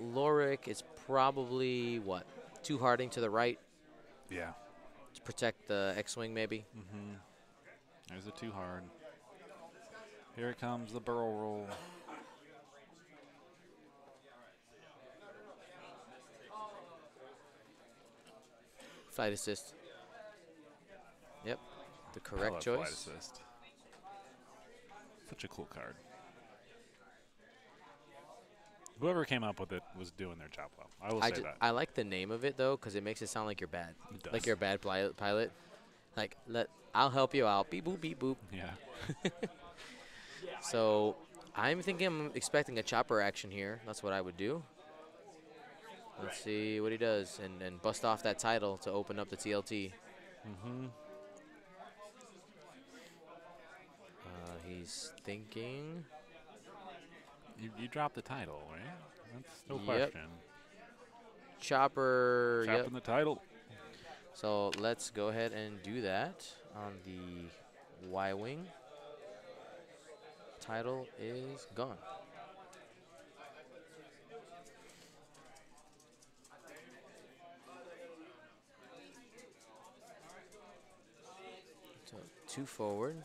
Lowhhrick is probably, what, 2 harding to the right Yeah. to protect the X-Wing maybe? There's a 2 hard. Here it comes, the barrel roll. Flight assist. Yep, the I correct love choice. Flight assist. Such a cool card. Whoever came up with it was doing their job well. I will say that. I like the name of it though, because it makes it sound like you're bad. It does. Like you're a bad pilot. Like, I'll help you out. Beep boop, beep boop. Yeah. So I'm expecting a chopper action here. That's what I would do. Let's see what he does, and bust off that title to open up the TLT. He's thinking. You dropped the title, right? That's no Yep. question. Chopper. Dropping the title. So let's go ahead and do that on the Y-Wing. Title is gone. So 2 forward.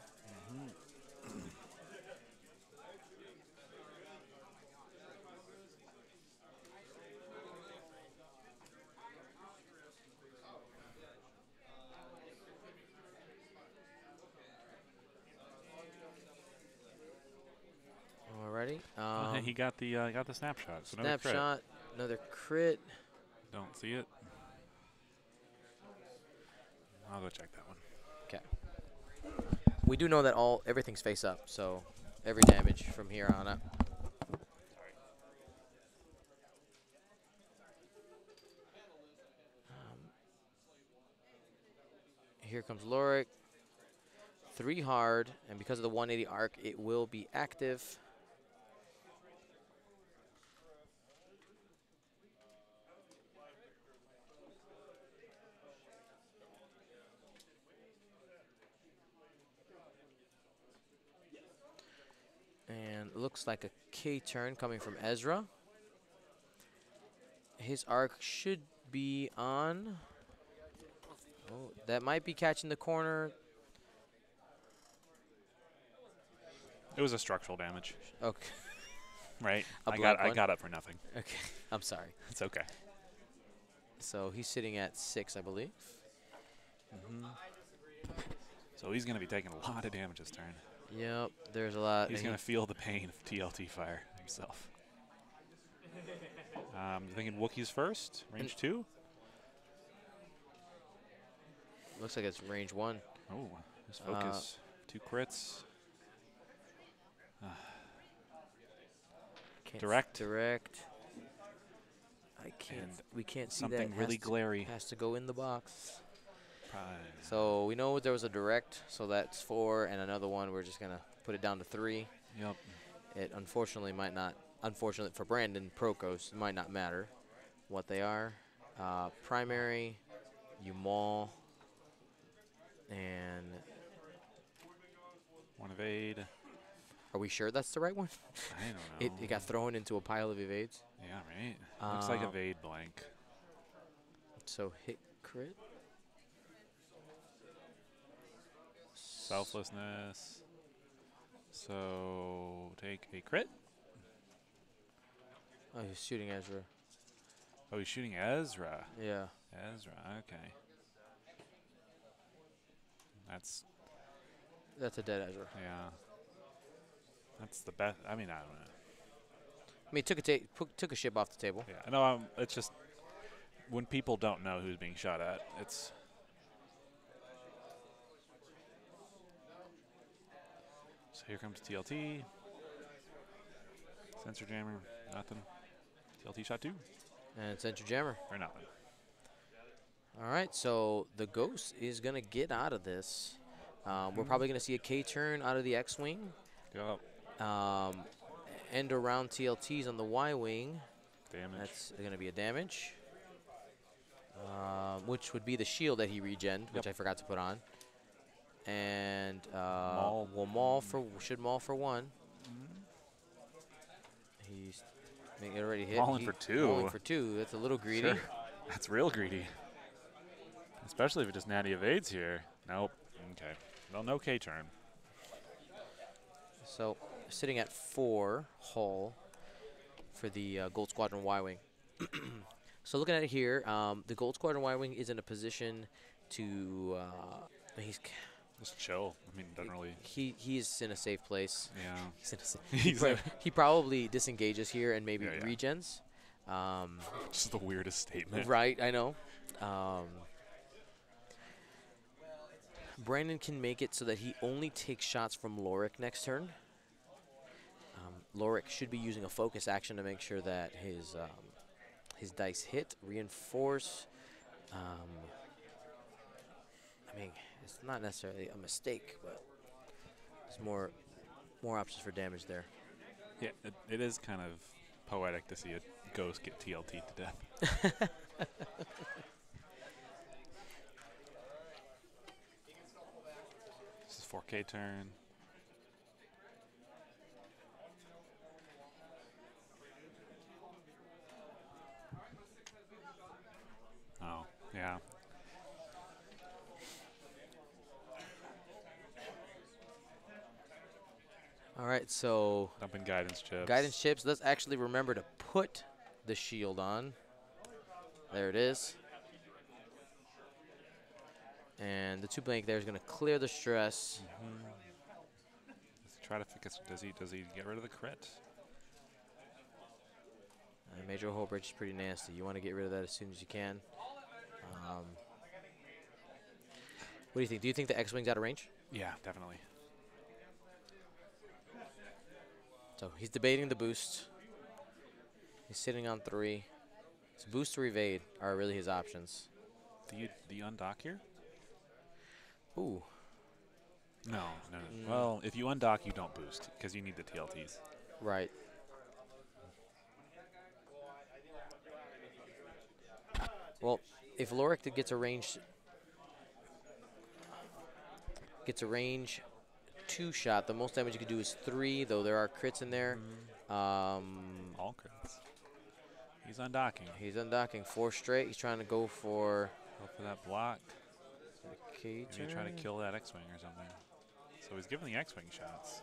point. He got the snapshot. So another crit. Snapshot, another crit. Don't see it. I'll go check that one. Okay. We do know that everything's face up, so every damage from here on up. Here comes Lowhhrick. 3 hard, and because of the 180 arc, it will be active. And looks like a K turn coming from Ezra. His arc should be on. Oh, that might be catching the corner. It was a structural damage. Okay. Right? A I black got up for nothing. Okay. I'm sorry. It's okay. So he's sitting at 6, I believe. So he's going to be taking a lot of damage this turn. Yep, there's a lot. He's going to feel the pain of TLT fire himself. Thinking Wookiees first, range 2. Looks like it's range 1. Oh, his focus. 2 crits. Direct. Direct. I can't. And we can't see something that. really glary. Has to go in the box. Probably. So we know there was a direct, so that's 4, and another one. We're just gonna put it down to 3. Yep. It unfortunately might not. Unfortunately for Brandon Prokos, it might not matter what they are. Primary, you maul, and 1 evade. are we sure that's the right one? I don't know. It got thrown into a pile of evades. Yeah, right. Looks like evade blank. So hit crit. Selflessness. So take a crit. Oh, he's shooting Ezra. Oh, he's shooting Ezra. Yeah. Ezra, okay. That's That's a dead Ezra. yeah. That's the best. I mean, I don't know. I mean, took a ship off the table. Yeah, no. It's just when people don't know who's being shot at, it's. So here comes TLT. Sensor jammer, nothing. TLT shot 2. And Sentry Jammer. Or nothing. All right, so the Ghost is going to get out of this. We're probably going to see a K-turn out of the X-Wing. Yep. End around TLTs on the Y-Wing. Damage. That's going to be a damage. Which would be the shield that he regened, which I forgot to put on. And should maul for 1. He's already hit. Mauling for 2. Mauling for 2. That's a little greedy. Sure. That's real greedy. Especially if it just natty evades here. Nope. Okay. Well, no K turn. So sitting at 4 hull for the Gold Squadron Y-Wing. So looking at it here, the Gold Squadron Y-Wing is in a position to Just chill. I mean, doesn't really. He's in a safe place. Yeah. He probably disengages here and maybe Yeah. regens. Which is the weirdest statement. Right, I know. Brandon can make it so that he only takes shots from Lowhhrick next turn. Lowhhrick should be using a focus action to make sure that his dice hit, reinforce. I mean, it's not necessarily a mistake, but there's more options for damage there. Yeah, it is kind of poetic to see a ghost get TLT to death. This is 4K turn. Oh, yeah. All right, so Dumping guidance chips. guidance chips. Let's actually remember to put the shield on. There it is. And the 2 blank there is going to clear the stress. Let's try to focus. Does he get rid of the crit? Major hull bridge is pretty nasty. You want to get rid of that as soon as you can. What do you think? Do you think the X-Wing's out of range? Yeah, definitely. So he's debating the boost. He's sitting on 3. So boost or evade are really his options. Do you undock here? Ooh. No. Well, if you undock, you don't boost because you need the TLTs. Right. Well, if Lowhhrick gets a range 2 shot, the most damage you could do is 3, though there are crits in there. All crits. He's undocking. He's undocking 4 straight. He's trying to go for that block. Maybe Maybe try to kill that X-Wing or something. So he's giving the X-Wing shots.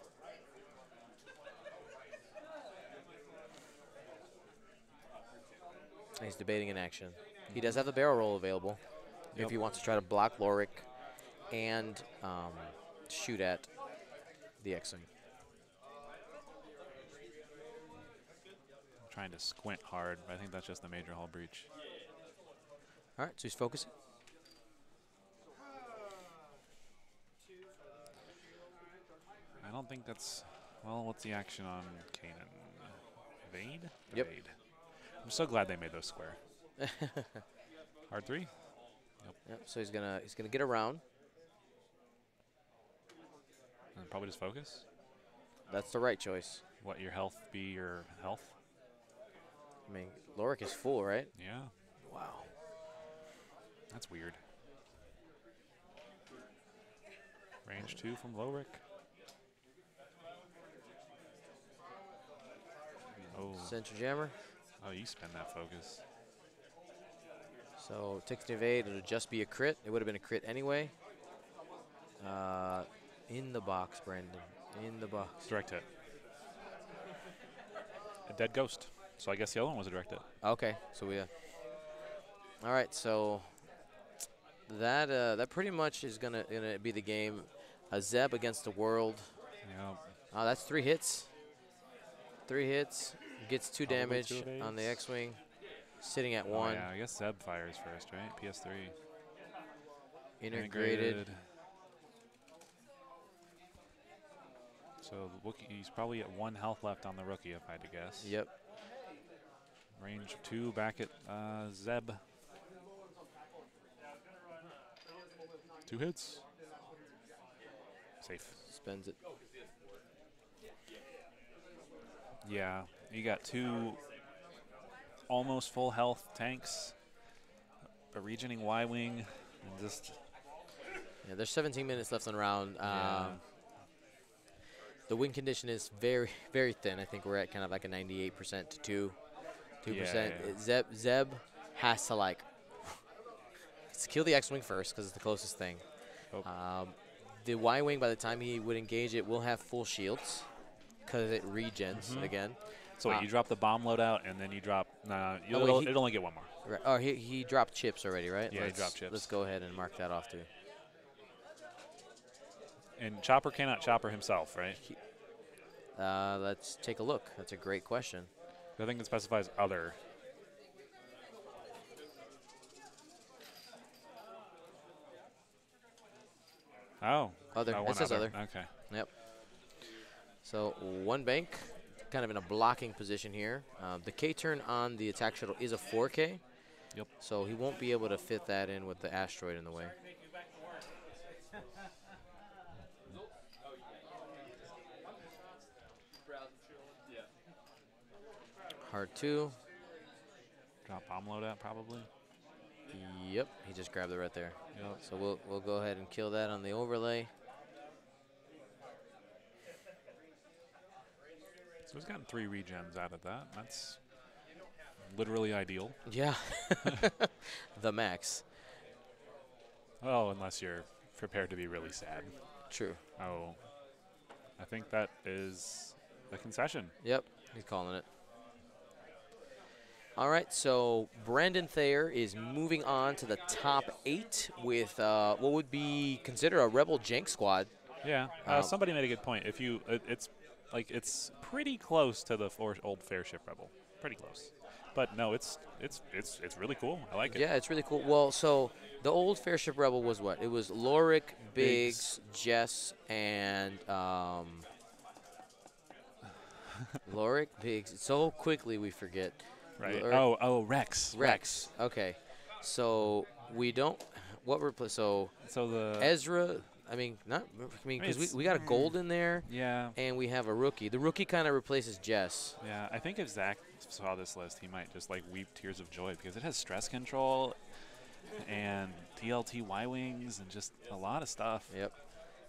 He's debating an action. He does have the barrel roll available if he wants to try to block Lowhhrick and shoot at the X-Wing. Trying to squint hard, but I think that's just the major hull breach. All right, so he's focusing. I don't think that's... Well, what's the action on Kanan? Evade? Yep. Evade. I'm so glad they made those square. Hard 3? Yep, so he's gonna get around. And probably just focus. That's the right choice. What, your health be your health? I mean, Lowhhrick is full, right? Yeah. Wow. That's weird. Range 2 from Lowhhrick. Oh. Center jammer. Oh, you spend that focus. So takes the evade. It'll just be a crit. It would have been a crit anyway. In the box, Brandon. In the box. Direct hit. A dead ghost. So I guess the other one was a direct hit. Okay, so we. All right, so that pretty much is gonna be the game. A Zeb against the world. Yeah. That's 3 hits. 3 hits. Gets 2 Probably damage 2 on the evades. X-Wing. Sitting at Oh, 1. yeah, I guess Zeb fires first, right? PS3. Integrated. So the Wookiee, he's probably at 1 health left on the rookie, if I had to guess. Yep. Range 2 back at Zeb. 2 hits. Safe. Spends it. Yeah, you got 2 almost full health tanks, a regening Y-Wing, and just... Yeah, there's 17 minutes left in the round. Yeah. The win condition is very, very thin. I think we're at kind of like a 98% to 2%. Yeah. Zeb has to like kill the X-Wing first because it's the closest thing. Oh. The Y-Wing, by the time he would engage it, will have full shields because it regens again. So wait, you drop the bomb loadout, and then you drop... Nah, it'll only get 1 more. Right. Oh, he dropped chips already, right? Yeah, he dropped chips. Let's go ahead and mark that off, too. And Chopper cannot chopper himself, right? Let's take a look. That's a great question. I think it specifies other. Oh. Other. Oh, It one says other. Okay. Yep. So 1 bank, kind of in a blocking position here. The K turn on the attack shuttle is a 4K. Yep. So he won't be able to fit that in with the asteroid in the way. Hard 2. Drop bomb loadout, probably. Yep, he just grabbed it right there. Yep. So we'll go ahead and kill that on the overlay. So he's gotten 3 regens out of that. That's literally ideal. Yeah, the max. Oh, unless you're prepared to be really sad. True. Oh, I think that is a concession. Yep, he's calling it. All right, so Brandon Thayer is moving on to the top 8 with what would be considered a Rebel Jank squad. Yeah, somebody made a good point. If you, it's pretty close to the old Fairship Rebel. Pretty close. But no, it's really cool. I like it. Yeah, it's really cool. Well, so the old Fairship Rebel was what? It was Lowhhrick, Biggs, Jess, and Lowhhrick, Biggs. So quickly we forget. Right. Lowhhrick, Oh, Rex. Rex. Okay. So we don't. What replace? So the Ezra. I mean, not. I mean, because we got a gold in there. Yeah. And we have a rookie. The rookie kind of replaces Jess. Yeah, I think if Zach saw this list, he might just like weep tears of joy because it has stress control and TLT Y-wings and just a lot of stuff. Yep.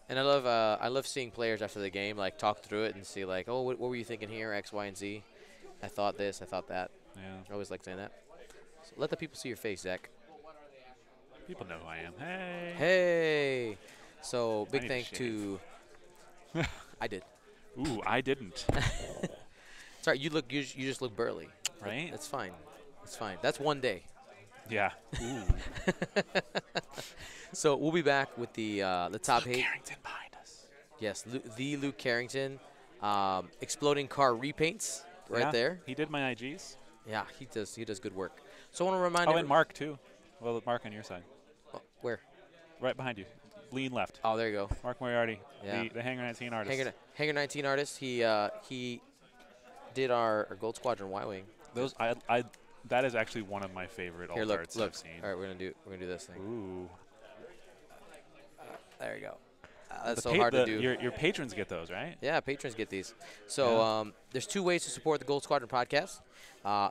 And I love seeing players after the game like talk through it and see like, oh, what were you thinking here, X, Y, and Z? I thought this, I thought that. Yeah. I always like saying that. So let the people see your face, Zach. People know who I am. Hey. Hey. So big need to thanks to. I did. Ooh, I didn't. Sorry, you just look burly. Right? That's fine. It's fine. That's one day. Yeah. Ooh. So we'll be back with the top Luke 8. Carrington behind us. Yes, the Luke Carrington, exploding car repaints right there. He did my IGs. Yeah, he does good work. So I want to remind. Oh, and Mark too. Well, Mark on your side. Oh, where? Right behind you. Lean left. Oh, there you go. Mark Moriarty. Yeah. The Hangar 19 artist. Hangar 19 artist. He did our Gold Squadron Y-wing. Those that is actually one of my favorite Here, alt look, arts look. I've seen. All right, we're gonna do this thing. Ooh. There you go. That's so hard to do. Your patrons get those, right? Yeah, patrons get these. So there's 2 ways to support the Gold Squadron podcast.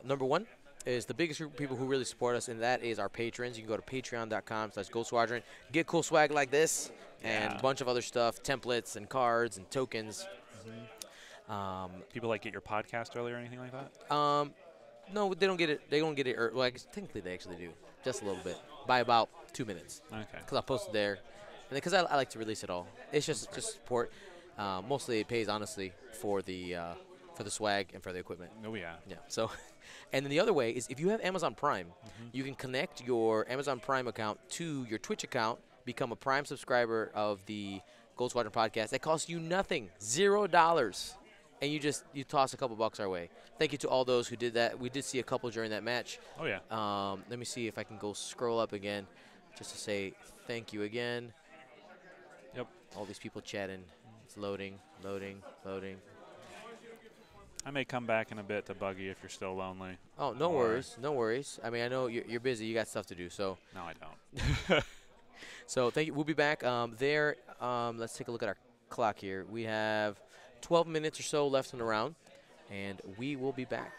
Number 1 is the biggest group of people who really support us, and that is our patrons. You can go to patreon.com/Gold Squadron, get cool swag like this, and a bunch of other stuff, templates and cards and tokens. People like get your podcast early or anything like that? No, they don't get it. They don't get it. Well, I guess technically they actually do, just a little bit, by about 2 minutes. Okay. Because I'll post it there, and because I like to release it all. It's just support. Mostly it pays honestly for the swag and for the equipment. Oh yeah. Yeah. So, and then the other way is if you have Amazon Prime, you can connect your Amazon Prime account to your Twitch account, become a Prime subscriber of the Gold Squadron podcast. That costs you nothing, $0, and you toss a couple bucks our way. Thank you to all those who did that. We did see a couple during that match. Oh yeah. Let me see if I can go scroll up again, just to say thank you again. Yep. All these people chatting. It's loading. I may come back in a bit to bug you if you're still lonely. Oh, no worries. No worries. I mean, I know you're busy. You got stuff to do. So. No, I don't. So thank you. We'll be back. Let's take a look at our clock here. We have 12 minutes or so left in the round, and we will be back.